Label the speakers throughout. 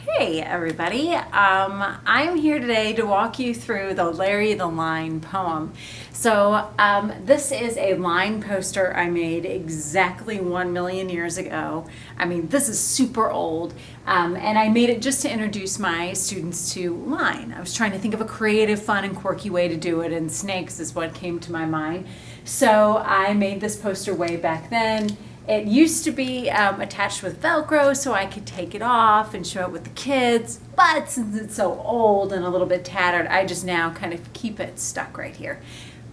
Speaker 1: Hey everybody, I'm here today to walk you through the Larry the Line poem. This is a line poster I made exactly 1,000,000 years ago. I mean, this is super old, and I made it just to introduce my students to line. I was trying to think of a creative, fun, and quirky way to do it, and snakes is what came to my mind. So I made this poster way back then. It used to be attached with Velcro so I could take it off and show it with the kids, but since it's so old and a little bit tattered, I just now kind of keep it stuck right here.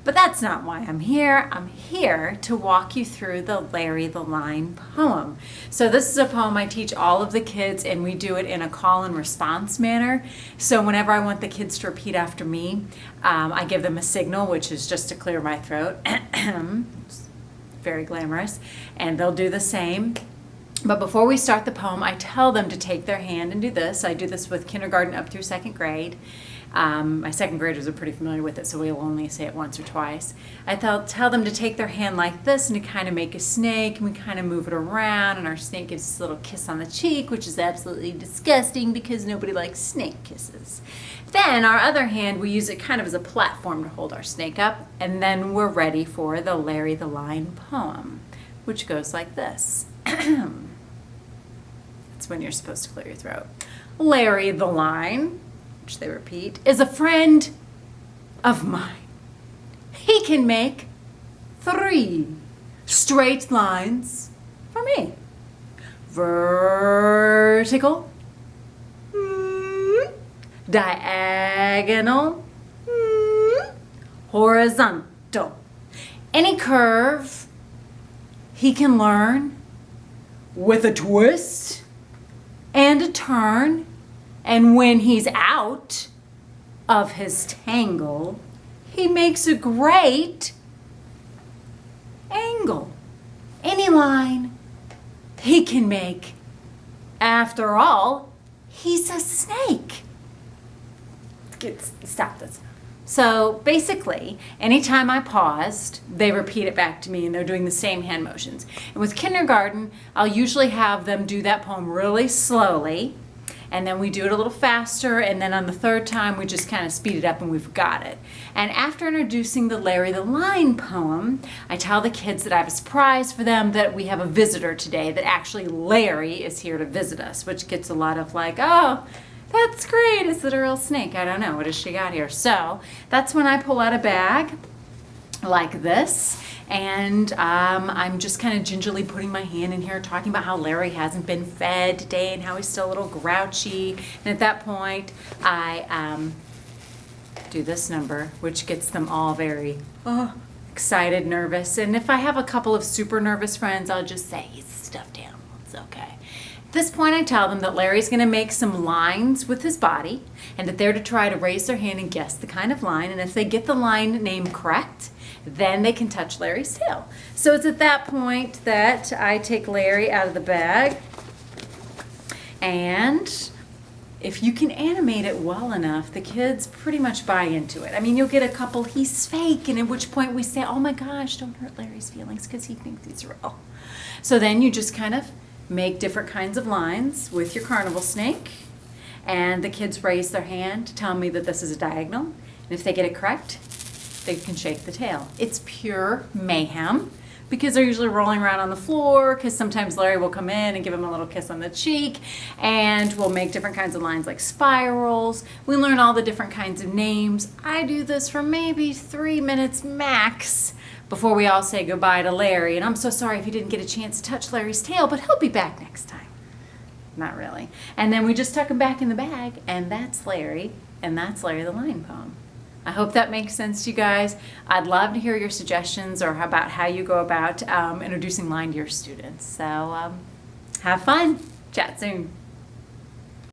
Speaker 1: But that's not why I'm here. I'm here to walk you through the Larry the Line poem. So this is a poem I teach all of the kids, and we do it in a call and response manner. So whenever I want the kids to repeat after me, I give them a signal, which is just to clear my throat. Very glamorous, and they'll do the same. But before we start the poem, I tell them to take their hand and do this. I do this with kindergarten up through second grade. My second graders are pretty familiar with it, so we'll only say it once or twice. I tell them to take their hand like this and to kind of make a snake, and we kind of move it around, and our snake gives us a little kiss on the cheek, which is absolutely disgusting because nobody likes snake kisses. Then our other hand, we use it kind of as a platform to hold our snake up, and then we're ready for the Larry the Line poem, which goes like this. That's when you're supposed to clear your throat. Larry the Line, which they repeat, is a friend of mine. He can make 3 straight lines for me. Vertical, diagonal, horizontal. Any curve he can learn with a twist and a turn, and when he's out of his tangle, he makes a great angle. Any line he can make. After all, he's a snake. Stop this. So basically, anytime I paused, they repeat it back to me, and they're doing the same hand motions. And with kindergarten, I'll usually have them do that poem really slowly, and then we do it a little faster, and then on the third time, we just kind of speed it up and we've got it. And after introducing the Larry the Line poem, I tell the kids that I have a surprise for them, that we have a visitor today, that actually Larry is here to visit us, which gets a lot of like, oh, that's great. Is it a real snake? I don't know. What has she got here? So that's when I pull out a bag like this, and I'm just kind of gingerly putting my hand in here, talking about how Larry hasn't been fed today and how he's still a little grouchy. And at that point, I do this number, which gets them all very excited, nervous. And if I have a couple of super nervous friends, I'll just say, he's a stuffed animal. It's okay. At this point, I tell them that Larry's going to make some lines with his body, and that they're to try to raise their hand and guess the kind of line. And if they get the line name correct, then they can touch Larry's tail. So it's at that point that I take Larry out of the bag, and if you can animate it well enough, the kids pretty much buy into it. I mean, you'll get a couple, he's fake, and at which point we say, oh my gosh, don't hurt Larry's feelings because he thinks he's real. So then you just kind of make different kinds of lines with your carnival snake, and the kids raise their hand to tell me that this is a diagonal, and if they get it correct, they can shake the tail. It's pure mayhem because they're usually rolling around on the floor, because sometimes Larry will come in and give him a little kiss on the cheek, and we'll make different kinds of lines like spirals. We learn all the different kinds of names. I do this for maybe 3 minutes max before we all say goodbye to Larry. And I'm so sorry if you didn't get a chance to touch Larry's tail, but he'll be back next time. Not really. And then we just tuck him back in the bag, and that's Larry, and that's Larry the Line poem. I hope that makes sense to you guys. I'd love to hear your suggestions or about how you go about introducing line to your students. So have fun. Chat soon.